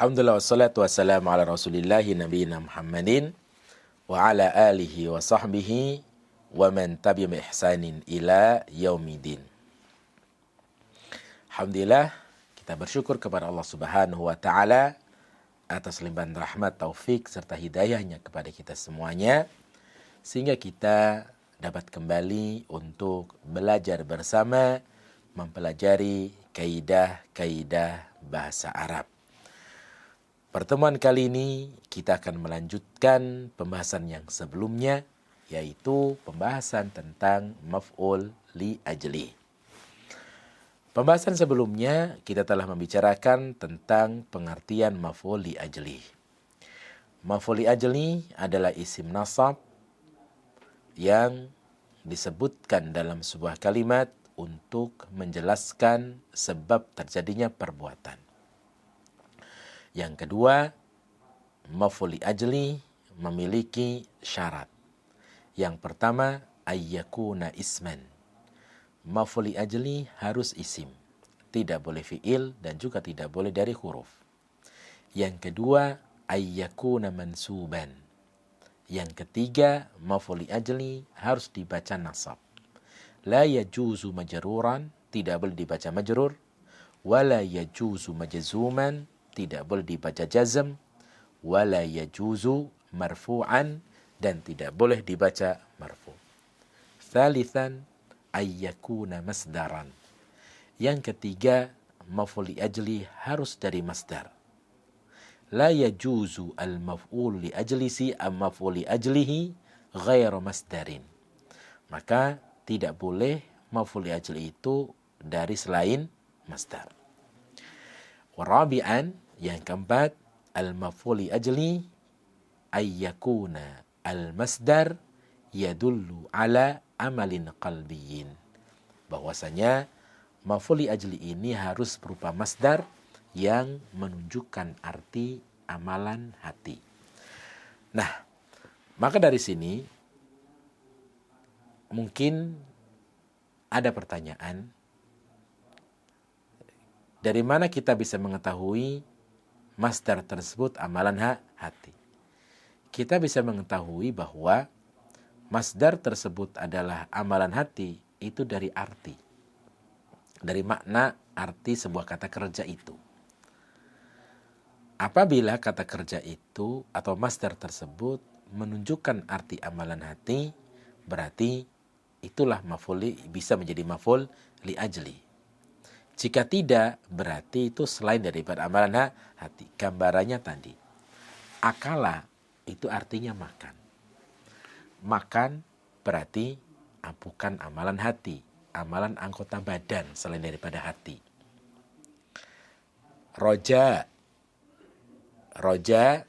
Alhamdulillah wassalatu wassalamu ala rasulillahi nabiyina Muhammadin wa ala alihi wa sahbihi wa man tabi'ahum bi ihsanin ila yaumidin. Alhamdulillah, kita bersyukur kepada Allah Subhanahu wa taala atas limpahan rahmat, taufik serta hidayahnya kepada kita semuanya, sehingga kita dapat kembali untuk belajar bersama mempelajari kaidah-kaidah bahasa Arab. Pertemuan kali ini kita akan melanjutkan pembahasan yang sebelumnya, yaitu pembahasan tentang maf'ul li ajli. Pembahasan sebelumnya kita telah membicarakan tentang pengertian maf'ul li ajli. Maf'ul li ajli adalah isim nasab yang disebutkan dalam sebuah kalimat untuk menjelaskan sebab terjadinya perbuatan. Yang kedua, maf'ul li ajli memiliki syarat. Yang pertama, ayyakuna isman. Maf'ul li ajli harus isim, tidak boleh fi'il dan juga tidak boleh dari huruf. Yang kedua, ayyakuna mansuban. Yang ketiga, maf'ul li ajli harus dibaca nasab. La yajuzu majruran, tidak boleh dibaca majrur. Wala yajuzu majzuman, tidak boleh dibaca jazm. Wala yajuzu marfu'an, dan tidak boleh dibaca marfu'. Thalithan, ayyakuna masdaran. Yang ketiga, maf'ul li ajli harus dari masdar. La yajuzu al-maf'ul li ajlisi am maf'ul li ajlihi ghairu masdarin. Maka tidak boleh maf'ul li ajli itu dari selain masdar. Warabi'an, yang keempat, al-maf'ul li ajli ayyakuna al-masdar yadullu ala amalin qalbiyyin. Bahwasanya maf'ul li ajli ini harus berupa masdar yang menunjukkan arti amalan hati. Nah, maka dari sini mungkin ada pertanyaan, dari mana kita bisa mengetahui masdar tersebut amalan hati? Kita bisa mengetahui bahwa masdar tersebut adalah amalan hati itu dari arti, dari makna arti sebuah kata kerja itu. Apabila kata kerja itu atau masdar tersebut menunjukkan arti amalan hati, berarti itulah maf'ul bisa menjadi maf'ul li ajli. Jika tidak, berarti itu selain daripada amalan hati. Gambarannya tadi, akala itu artinya makan. Makan berarti bukan amalan hati, amalan anggota badan selain daripada hati. Roja, roja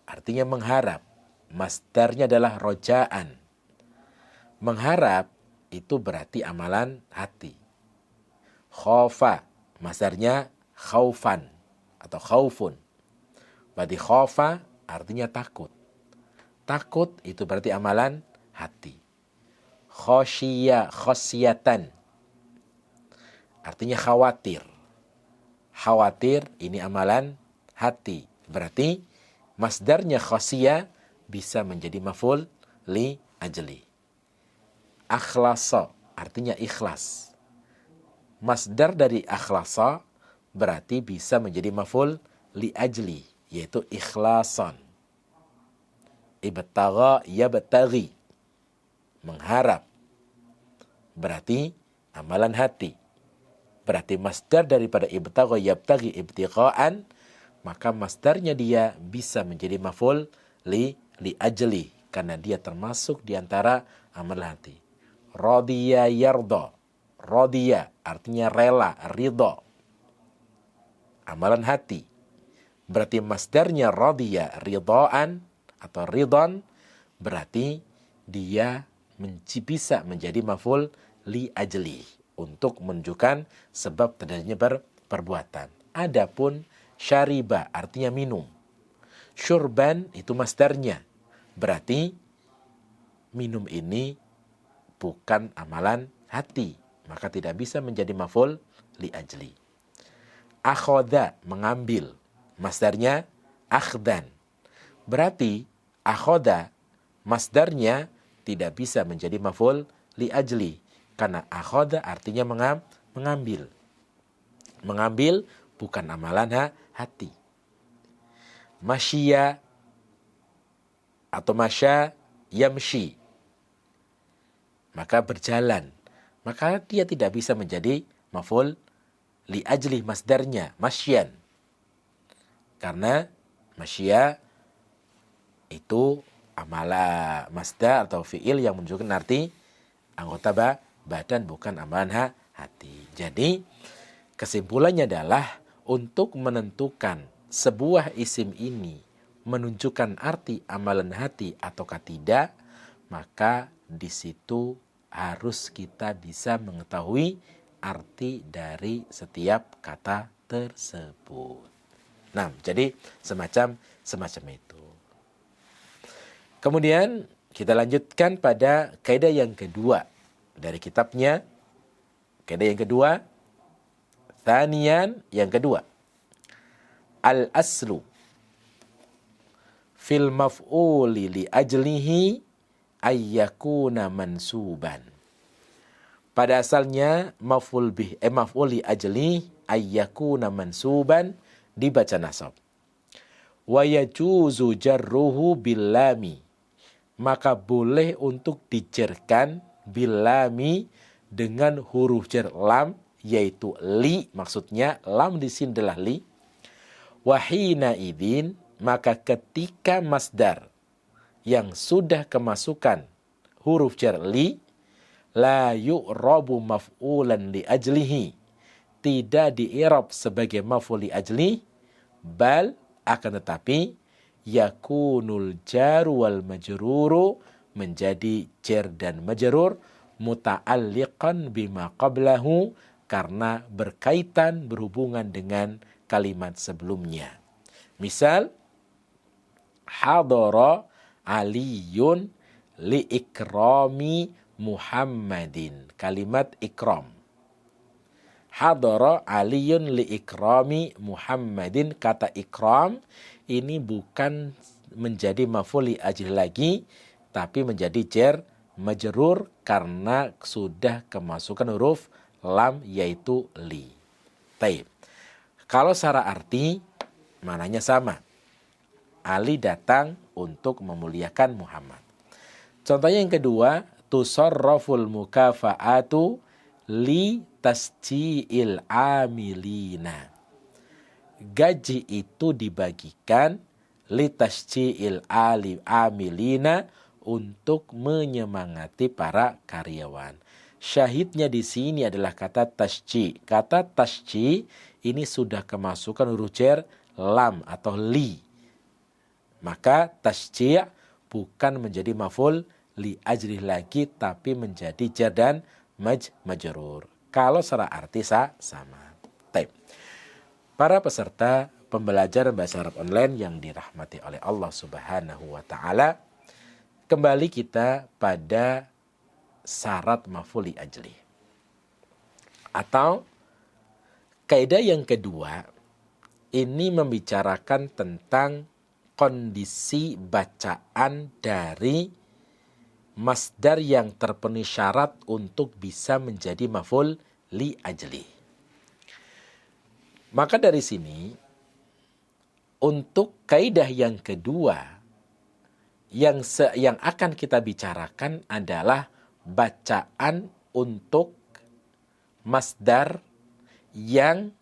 artinya mengharap. Masdarnya adalah rojaan. Mengharap itu berarti amalan hati. Khofa, masdarnya khaufan atau khaufun. Berarti khofa artinya takut. Takut itu berarti amalan hati. Khosyiya, khosyatan artinya khawatir. Khawatir ini amalan hati. Berarti masdarnya khosyiya bisa menjadi maf'ul li ajli. Akhlasa artinya ikhlas. Masdar dari akhlasa berarti bisa menjadi maf'ul li ajli, yaitu ikhlasan. Ibtagha yabtaghi, mengharap, berarti amalan hati. Berarti masdar daripada ibtagha yabtaghi ibtigha'an, maka masdarnya dia bisa menjadi maf'ul li ajli, karena dia termasuk di antara amalan hati. Radiya yarda, radiya artinya rela, ridho, amalan hati. Berarti masdarnya radiya ridhaan atau ridhan, berarti dia bisa menjadi maf'ul li ajli untuk menunjukkan sebab terjadinya perbuatan. Adapun syariba artinya minum. Syurban itu masdarnya, berarti minum ini bukan amalan hati, maka tidak bisa menjadi maf'ul li ajli. Akhoda mengambil. masdarnya akhdan. Berarti akhoda masdarnya tidak bisa menjadi maf'ul li ajli, karena akhoda artinya mengambil. Mengambil bukan amalan hati. Masya atau masya yamshi, maka berjalan, maka dia tidak bisa menjadi maf'ul li ajli masdarnya masyan, karena masya itu amala masdar atau fiil yang menunjukkan arti anggota badan, bukan amalan hati. Jadi kesimpulannya adalah untuk menentukan sebuah isim ini menunjukkan arti amalan hati ataukah tidak, maka di situ harus kita bisa mengetahui arti dari setiap kata tersebut. Nah, jadi semacam itu. Kemudian kita lanjutkan pada kaidah yang kedua dari kitabnya. Kaidah yang kedua, thaniyan, yang kedua. Al-aslu fil maf'uli li ajlihi ayyakuna mansuban. Pada asalnya maf'ul li ajli ayyakuna mansuban dibaca nasab. Wa yajuzu jarruhu bil lami, maka boleh untuk dijerkan bilami dengan huruf jar lam, yaitu li, maksudnya lam di sini adalah li. Wahina idin, maka ketika masdar yang sudah kemasukan huruf jar li, la yu'rabu maf'ulan li ajlihi, tidak di'irab sebagai maf'ul li ajli, bal akan tetapi yakunul jaru wal majruru, menjadi jar dan majrur, muta'alliqan bima qablahu, karena berkaitan berhubungan dengan kalimat sebelumnya. Misal, hadara aliyun li ikrami Muhammadin, kalimat ikram. Hadara aliyun li ikrami Muhammadin, kata ikram ini bukan menjadi maf'ul li ajli lagi, tapi menjadi jar majrur karena sudah kemasukan huruf lam, yaitu li. Taib. Kalau secara arti maknanya sama. Ali datang untuk memuliakan Muhammad. Contohnya yang kedua, tusarraful mukafa'atu li tasji'il amilina. Gaji itu dibagikan li tasji'il amilina, untuk menyemangati para karyawan. Syahidnya di sini adalah kata tasji. Kata tasji ini sudah kemasukan huruf jar lam atau li. Maka tasji bukan menjadi maf'ul li ajri lagi, tapi menjadi jar dan majrur. Kalau secara arti sama. Taib. Para peserta pembelajaran bahasa Arab online yang dirahmati oleh Allah Subhanahu wa taala, kembali kita pada syarat maf'ul li ajli. Atau kaidah yang kedua ini membicarakan tentang kondisi bacaan dari masdar yang terpenuhi syarat untuk bisa menjadi maf'ul li ajli. Maka dari sini, untuk kaidah yang kedua yang akan kita bicarakan adalah bacaan untuk masdar yang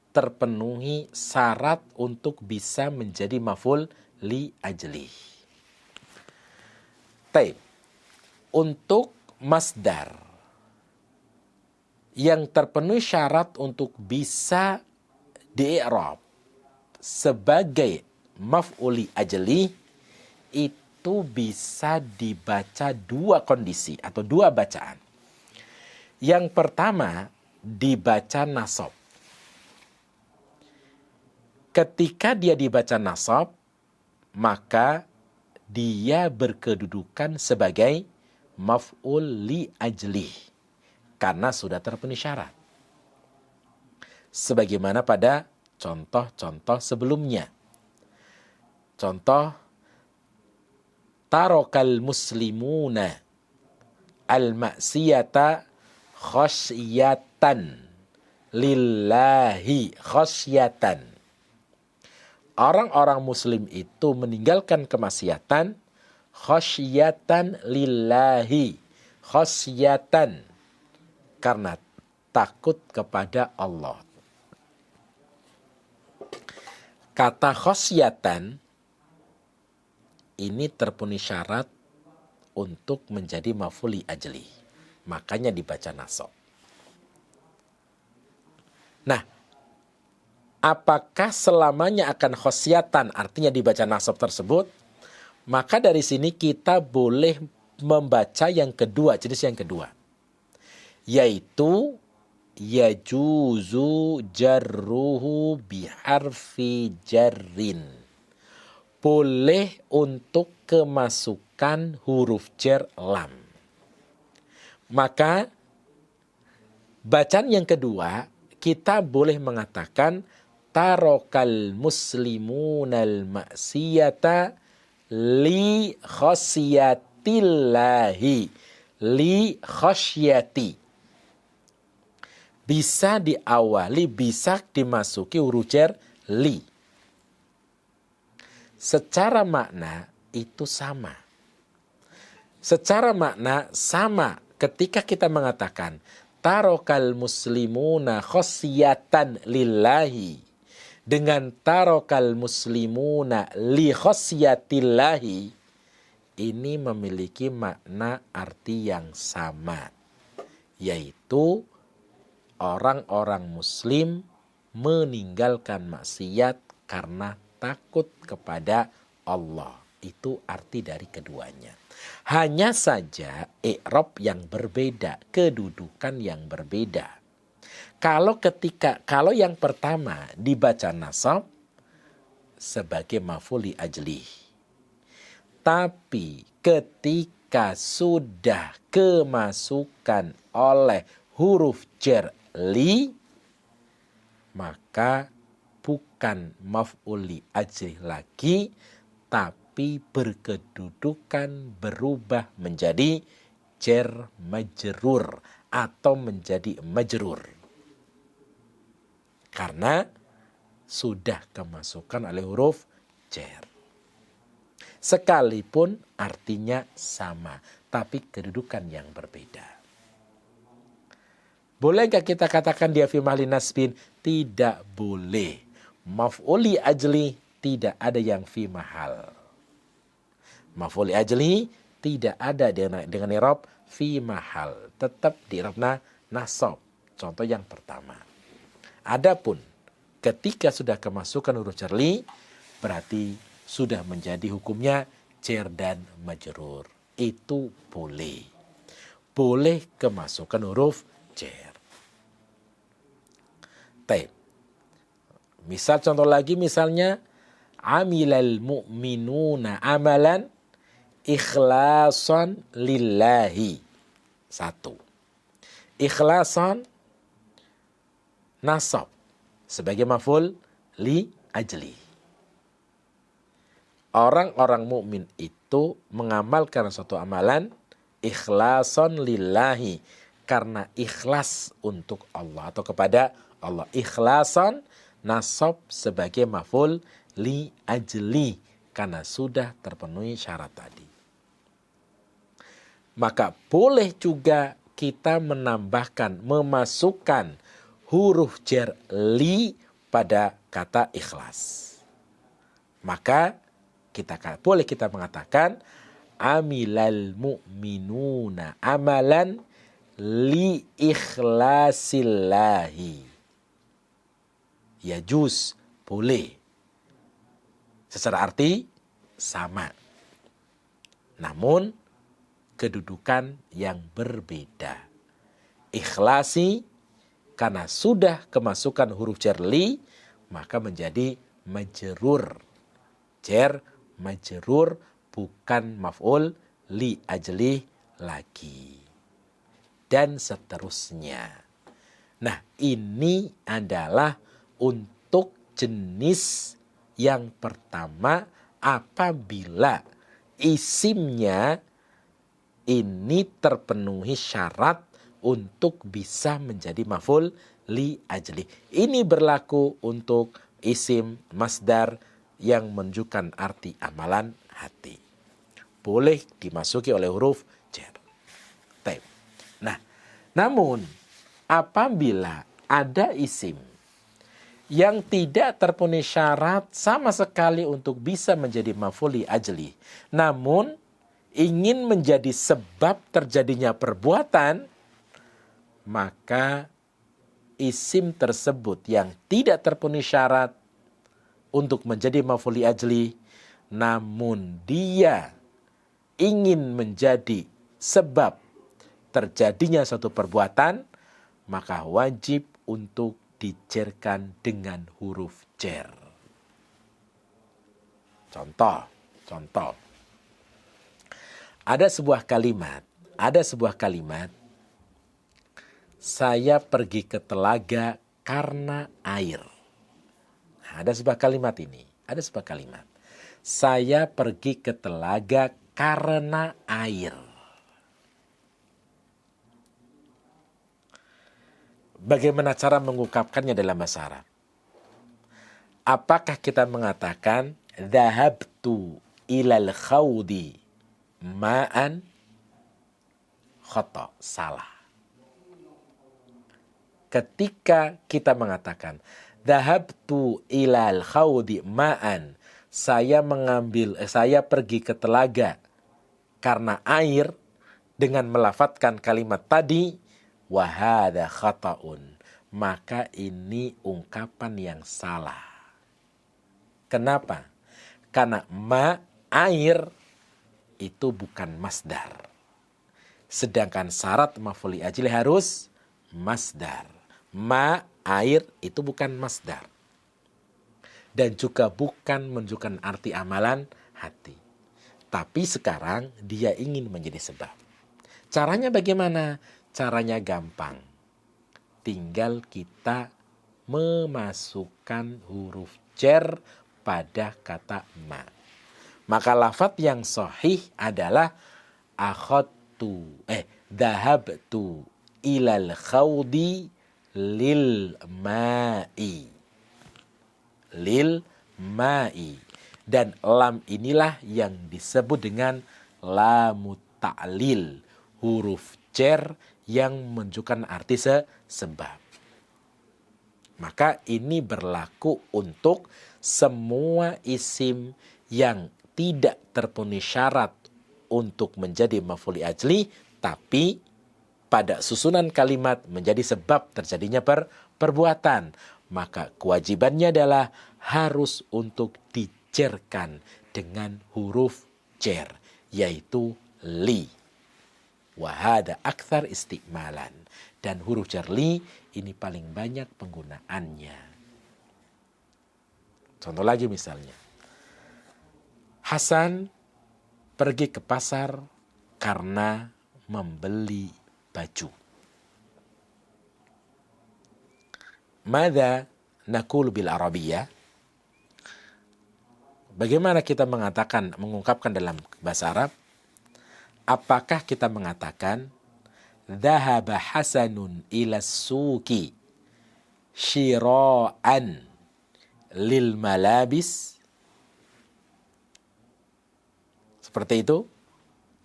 terpenuhi syarat untuk bisa menjadi maf'ul li ajli. Taib. Untuk masdar yang terpenuhi syarat untuk bisa di-i'rab sebagai maf'ul li ajli, itu bisa dibaca dua kondisi atau dua bacaan. Yang pertama dibaca nasab. Ketika dia dibaca nasab, maka dia berkedudukan sebagai maf'ul li ajli karena sudah terpenuhi syarat. Sebagaimana pada contoh-contoh sebelumnya. Contoh, tarokal muslimuna al-ma'siyata khasyatan lillahi khasyatan. Orang-orang muslim itu meninggalkan kemaksiatan khasyatan lillahi, khasyatan karena takut kepada Allah. Kata khasyatan ini terpenuhi syarat untuk menjadi maf'ul li ajli. Makanya dibaca nasab. Nah, apakah selamanya akan khasyatan artinya dibaca nasab tersebut? Maka dari sini kita boleh membaca yang kedua, jenis yang kedua. Yaitu yajuzu jarruhu biharfi jarrin. Boleh untuk kemasukan huruf jar lam. Maka bacaan yang kedua kita boleh mengatakan tarokal muslimunal maksiyata li khasyatillahi, li khasyati. Bisa diawali, bisa dimasuki huruf jar li. Secara makna itu sama. Secara makna sama ketika kita mengatakan tarokal muslimuna khasyatan lillahi dengan tarokal muslimuna li khasyatillahi, ini memiliki makna arti yang sama, yaitu orang-orang muslim meninggalkan maksiat karena takut kepada Allah. Itu arti dari keduanya. Hanya saja i'rab yang berbeda, kedudukan yang berbeda. Kalau yang pertama dibaca nasab sebagai maf'ul li ajli. Tapi ketika sudah kemasukan oleh huruf jar li, maka bukan maf'ul li ajli lagi, tapi berkedudukan berubah menjadi jar majrur atau menjadi majrur. Karena sudah kemasukan oleh huruf jar. Sekalipun artinya sama, tapi kedudukan yang berbeda. Bolehkah kita katakan dia fi mahli nasbin? Tidak boleh. Maf'ul li ajli tidak ada yang fi mahal. Maf'ul li ajli tidak ada dengan i'rab fi mahal. Tetap di i'rabna nasab. Contoh yang pertama. Adapun ketika sudah kemasukan huruf jar li, berarti sudah menjadi hukumnya jar dan majrur. Itu boleh. Boleh kemasukan huruf jar. Baik. Misal contoh lagi, misalnya amilal mu'minuna amalan ikhlasan lillahi. Satu. Ikhlasan nasab sebagai maf'ul li ajli. Orang-orang mukmin itu mengamalkan suatu amalan ikhlasan lillahi, karena ikhlas untuk Allah atau kepada Allah. Ikhlasan nasab sebagai maf'ul li ajli, karena sudah terpenuhi syarat tadi. Maka boleh juga kita menambahkan, memasukkan huruf jar li pada kata ikhlas. Maka boleh kita mengatakan amilal mu'minuna amalan li ikhlasillahi. Yajuz, boleh. Secara arti sama. Namun kedudukan yang berbeda. Ikhlasi karena sudah kemasukan huruf jar li, maka menjadi majrur. Jar majrur, bukan maf'ul li ajli lagi. Dan seterusnya. Nah, ini adalah untuk jenis yang pertama apabila isimnya ini terpenuhi syarat untuk bisa menjadi maf'ul li ajli. Ini berlaku untuk isim masdar yang menunjukkan arti amalan hati. Boleh dimasuki oleh huruf jar. Nah, namun apabila ada isim yang tidak terpenuhi syarat sama sekali untuk bisa menjadi maf'ul li ajli, namun ingin menjadi sebab terjadinya perbuatan, maka isim tersebut yang tidak terpenuhi syarat untuk menjadi maf'ul li ajli, namun dia ingin menjadi sebab terjadinya suatu perbuatan, maka wajib untuk dijerkan dengan huruf jer. Contoh. Ada sebuah kalimat, saya pergi ke telaga karena air. Nah, ada sebuah kalimat. Saya pergi ke telaga karena air. Bagaimana cara mengungkapkannya dalam bahasa Arab? Apakah kita mengatakan dhahabtu ilal khawdi ma'an? Khata, salah. Ketika kita mengatakan dhahabtu ilal khawdi ma'an, saya pergi ke telaga karena air, dengan melafadzkan kalimat tadi, wahada khata'un, maka ini ungkapan yang salah. Kenapa? Karena air itu bukan masdar. Sedangkan syarat maf'ul li ajli harus masdar. Air itu bukan masdar. Dan juga bukan menunjukkan arti amalan hati. Tapi sekarang dia ingin menjadi sebab. Caranya bagaimana? Caranya gampang. Tinggal kita memasukkan huruf jar pada kata ma. Maka lafadz yang sahih adalah dhahabtu ilal khawdi lil ma'i. Dan lam inilah yang disebut dengan lamut ta'lil, huruf jar yang menunjukkan arti sebab. Maka ini berlaku untuk semua isim yang tidak terpenuhi syarat untuk menjadi maf'ul li ajli, tapi pada susunan kalimat menjadi sebab terjadinya perbuatan. Maka kewajibannya adalah harus untuk dijerkan dengan huruf jar, yaitu li. Wahada akthar istiqmalan. Dan huruf jar li ini paling banyak penggunaannya. Contoh lagi misalnya, Hasan pergi ke pasar karena membeli baju. Mada naqulu bil Arabiyyah? Bagaimana kita mengungkapkan dalam bahasa Arab? Apakah kita mengatakan dhahaba Hasanun ila suqi syira'an lil malabis? Seperti itu?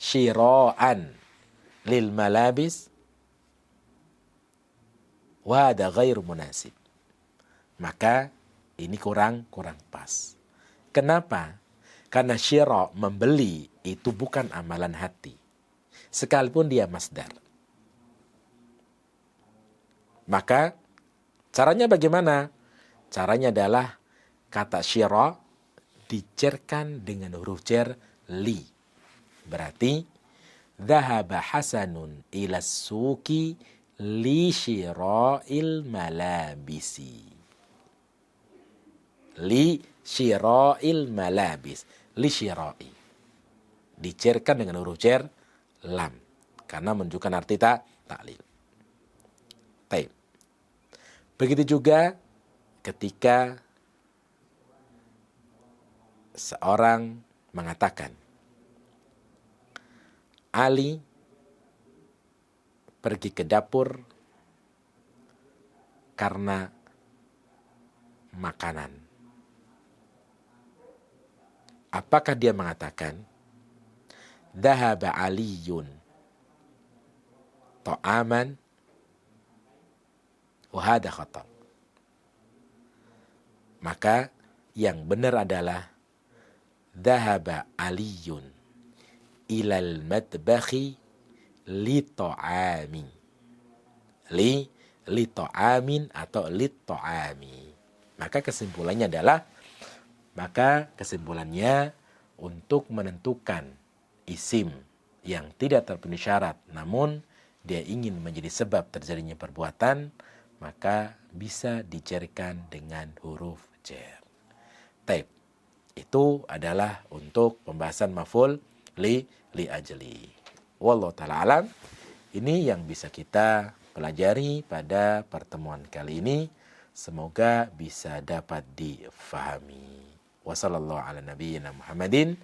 Syira'an lil malabis? Wa hadha ghairu munasib. Maka ini kurang pas. Kenapa? Karena syira, membeli, itu bukan amalan hati. Sekalipun dia masdar. Maka caranya bagaimana? Caranya adalah kata syira dijerkan dengan huruf jar li. Berarti dhahaba Hasanun ila suqi li syira'il malabisi. Li syira'il malabis. Li syira'i. Dijerkan dengan huruf jar lam. Karena menunjukkan arti ta'lil. Baik. Begitu juga ketika seorang mengatakan, Ali pergi ke dapur karena makanan. Apakah dia mengatakan, Dhahaba Aliyun ta'aman wa hadha khata'? Maka yang benar adalah Dhahaba Aliyun ilal madbakhi li ta'ami. Li ta'amin atau li ta'ami. Maka kesimpulannya untuk menentukan isim yang tidak terpenuhi syarat, namun dia ingin menjadi sebab terjadinya perbuatan, maka bisa dijarkan dengan huruf jar. Taib. Itu adalah untuk pembahasan maf'ul li ajli. Wallahu ta'ala alam. Ini yang bisa kita pelajari pada pertemuan kali ini. Semoga bisa dapat difahami. Wassallallahu ala nabiyyina Muhammadin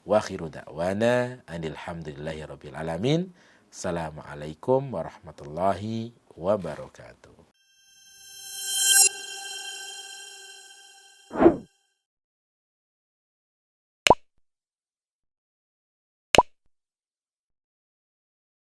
wa akhiru da'wana alhamdulillahi rabbil alamin. Assalamualaikum warahmatullahi wabarakatuh.